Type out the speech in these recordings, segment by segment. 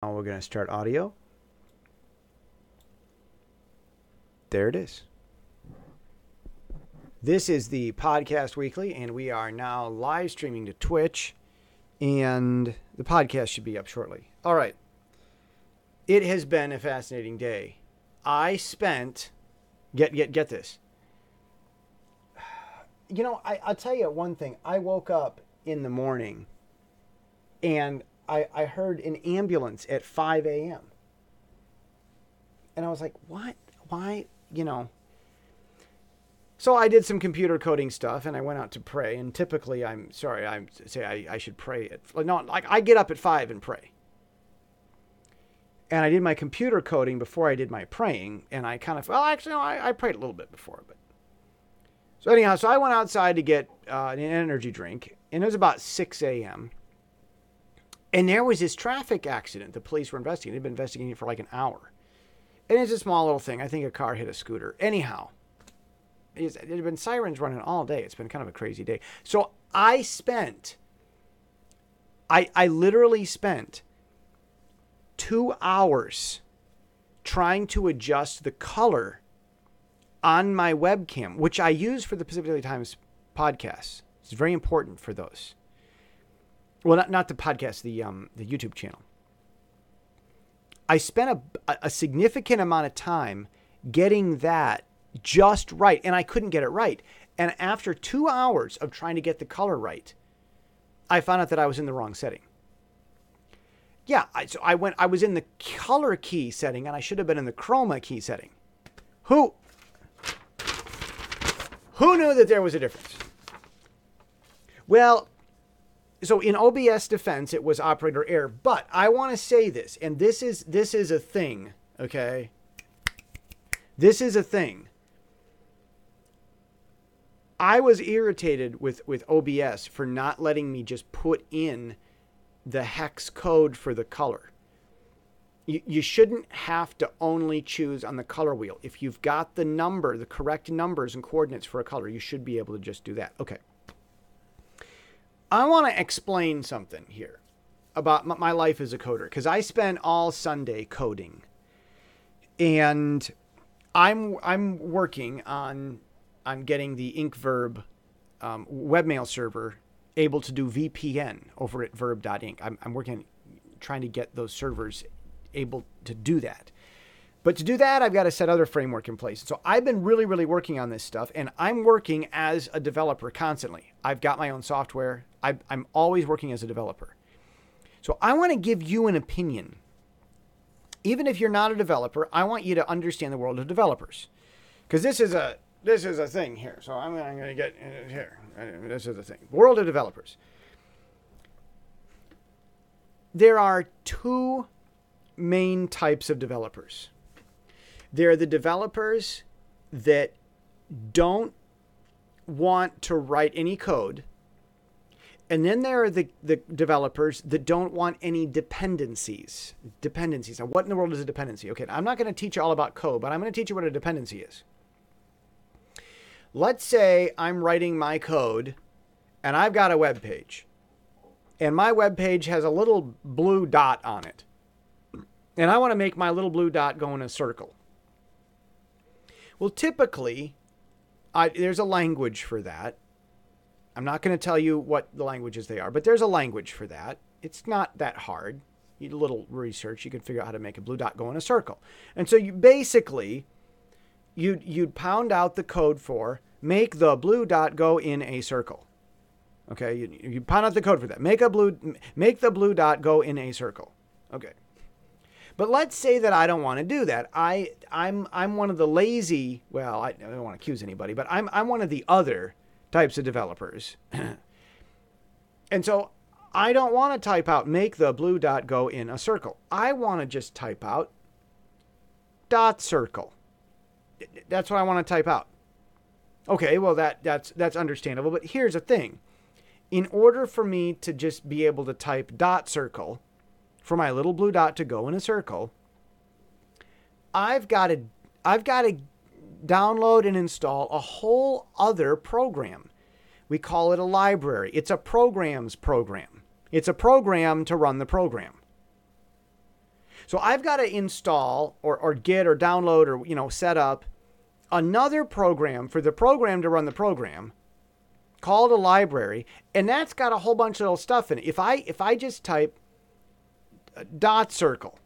Now we're going to start audio. There it is. This is the Podcast Weekly, and we are now live streaming to Twitch, and the podcast should be up shortly. All right. It has been a fascinating day. I spent, get this. You know, I'll tell you one thing. I woke up in the morning, and I heard an ambulance at 5 a.m. And I was like, what? Why? You know. So I did some computer coding stuff, and I went out to pray. And typically, I should pray I get up at 5 and pray. And I did my computer coding before I did my praying. And I kind of, I prayed a little bit before. But so anyhow, I went outside to get an energy drink. And it was about 6 a.m. And there was this traffic accident the police were investigating. They'd been investigating it for like an hour. And it's a small little thing. I think a car hit a scooter. Anyhow, there had been sirens running all day. It's been kind of a crazy day. So I literally spent 2 hours trying to adjust the color on my webcam, which I use for the Pacific Daily Times podcasts. It's very important for those. Well, not the podcast, the YouTube channel. I spent a significant amount of time getting that just right, and I couldn't get it right. And after 2 hours of trying to get the color right, I found out that I was in the wrong setting. Yeah, I was in the color key setting, and I should have been in the chroma key setting. Who knew that there was a difference? Well, so in OBS defense, it was operator error. But I want to say this, and this is a thing, okay? This is a thing. I was irritated with OBS for not letting me just put in the hex code for the color. You shouldn't have to only choose on the color wheel. If you've got the correct numbers and coordinates for a color, you should be able to just do that. Okay. I want to explain something here about my life as a coder, because I spent all Sunday coding, and I'm working on getting the InkVerb webmail server able to do VPN over at verb.ink. I'm working on trying to get those servers able to do that. But to do that, I've got to set other framework in place. So I've been really, really working on this stuff, and I'm working as a developer constantly. I've got my own software. I'm always working as a developer. So I want to give you an opinion. Even if you're not a developer, I want you to understand the world of developers. Because this is a thing here. So I'm going to get here. This is the thing. World of developers. There are two main types of developers. There are the developers that don't want to write any code. And then there are the developers that don't want any dependencies. Dependencies. Now, what in the world is a dependency? Okay, I'm not going to teach you all about code, but I'm going to teach you what a dependency is. Let's say I'm writing my code, and I've got a web page. And my web page has a little blue dot on it. And I want to make my little blue dot go in a circle. Well, typically, there's a language for that. I'm not going to tell you what the languages they are, but there's a language for that. It's not that hard. You do a little research, you can figure out how to make a blue dot go in a circle. And so you basically, you'd pound out the code for make the blue dot go in a circle. Okay, you pound out the code for that. Make the blue dot go in a circle. Okay. But let's say that I don't want to do that. I'm one of the lazy, well, I don't want to accuse anybody, but I'm one of the other types of developers. And so I don't want to type out make the blue dot go in a circle. I want to just type out dot circle. That's what I want to type out. Okay, well that's understandable, but here's the thing. In order for me to just be able to type dot circle, for my little blue dot to go in a circle, I've got to download and install a whole other program. We call it a library. It's a programs program. It's a program to run the program. So I've got to install or get or download or, set up another program for the program to run the program called a library. And that's got a whole bunch of little stuff in it. If I just type dot circle,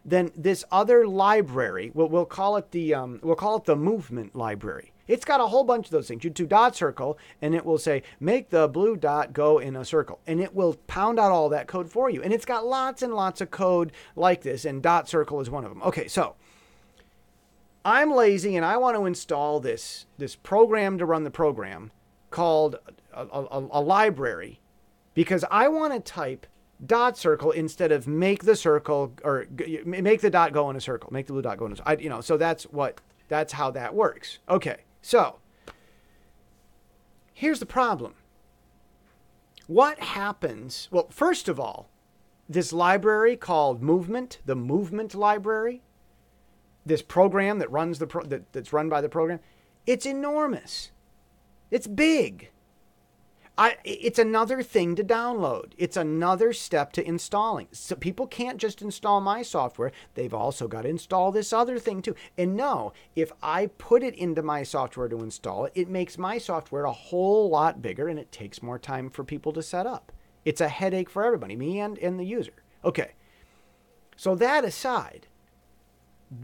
then this other library, we'll call it the movement library. It's got a whole bunch of those things. You do dot circle, and it will say, make the blue dot go in a circle. And it will pound out all that code for you. And it's got lots and lots of code like this, and dot circle is one of them. Okay, so I'm lazy, and I want to install this program to run the program called a library, because I want to type dot circle instead of make the circle, or make the dot go in a circle, make the blue dot go in a circle. So that's how that works. Okay, so here's the problem. What happens? Well, first of all, this library called Movement, the Movement Library, this program that runs that's run by the program, it's enormous. It's big. It's another thing to download. It's another step to installing. So people can't just install my software. They've also got to install this other thing too. And no, if I put it into my software to install it, it makes my software a whole lot bigger, and it takes more time for people to set up. It's a headache for everybody, me and the user. Okay, so that aside,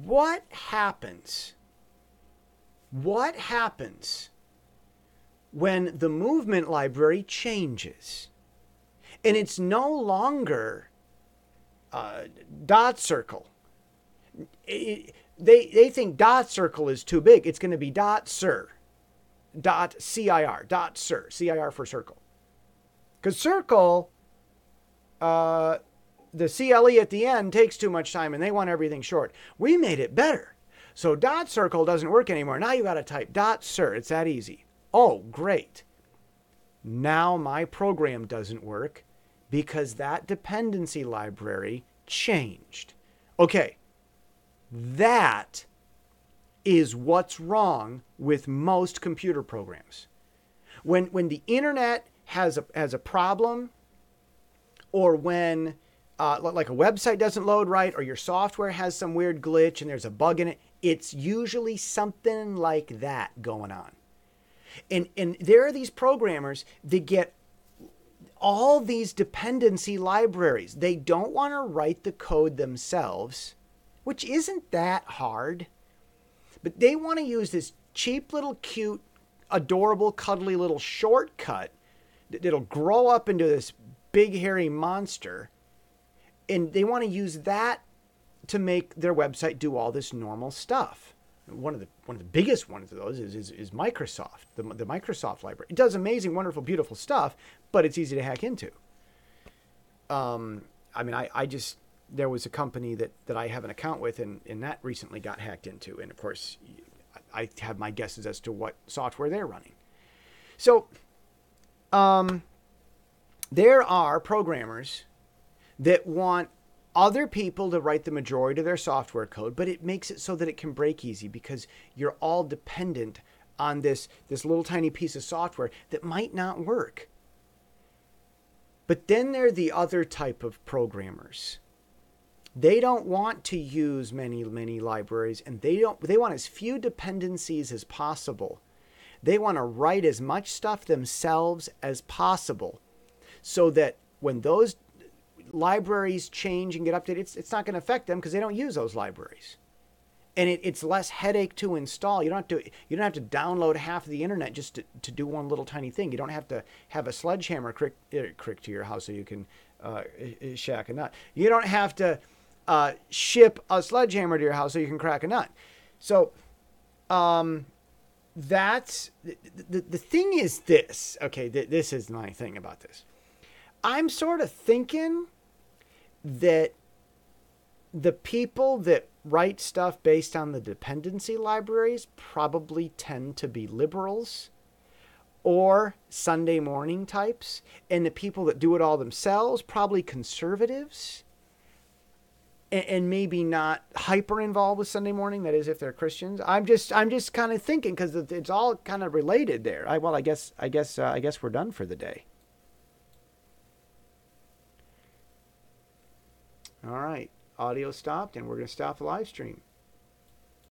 what happens when the movement library changes and it's no longer dot circle? They think dot circle is too big. It's going to be dot cir, dot CIR, dot cir, CIR for circle. Because circle, the CLE at the end takes too much time, and they want everything short. We made it better. So dot circle doesn't work anymore. Now you got to type dot cir. It's that easy. Oh, great. Now my program doesn't work because that dependency library changed. Okay, that is what's wrong with most computer programs. When the internet has a problem, or when like a website doesn't load right, or your software has some weird glitch and there's a bug in it, it's usually something like that going on. And there are these programmers that get all these dependency libraries. They don't want to write the code themselves, which isn't that hard. But they want to use this cheap little cute, adorable, cuddly little shortcut that'll grow up into this big hairy monster. And they want to use that to make their website do all this normal stuff. One of the biggest ones of those is Microsoft, the Microsoft library. It does amazing, wonderful, beautiful stuff, but it's easy to hack into. There was a company that I have an account with, and that recently got hacked into. And of course, I have my guesses as to what software they're running. So there are programmers that want other people to write the majority of their software code, but it makes it so that it can break easy because you're all dependent on this little tiny piece of software that might not work. But then there are the other type of programmers. They don't want to use many libraries, and they want as few dependencies as possible. They want to write as much stuff themselves as possible so that when those libraries change and get updated, it's not going to affect them because they don't use those libraries. And it's less headache to install. You don't have to download half of the internet just to do one little tiny thing. You don't have to have a sledgehammer crick to your house so you can shack a nut. You don't have to ship a sledgehammer to your house so you can crack a nut. So that's the thing is this. Okay, this is my thing about this. I'm sort of thinking that the people that write stuff based on the dependency libraries probably tend to be liberals or Sunday morning types, and the people that do it all themselves probably conservatives and maybe not hyper involved with Sunday morning. That is, if they're Christians. I'm just kind of thinking because it's all kind of related there. I guess we're done for the day. All right. Audio stopped, and we're going to stop the live stream.